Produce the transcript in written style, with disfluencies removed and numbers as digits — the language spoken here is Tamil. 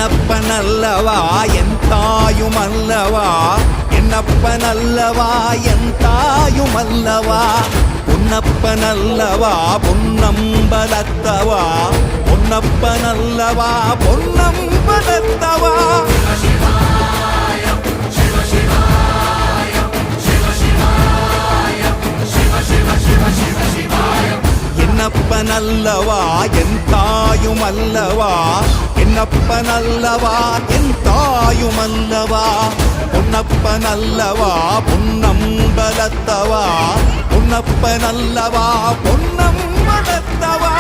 என்னப்பனல்லவா என் தாயுமல்லவா, என்னப்பனல்லவா என் தாயுமல்லவா, பொன்னப்பனல்லவா பொன்னம்பலத்தவா, பொன்னப்பனல்லவா பொன்னம்பலத்தவா. என்னப்பனல்லவா என் தாயுமல்லவா, என்னப்பனல்லவா என் தாயுமல்லவா, பொன்னப்பனல்லவா பொன்னம்பலத்தவா, பொன்னப்பனல்லவா பொன்னம்பலத்தவா.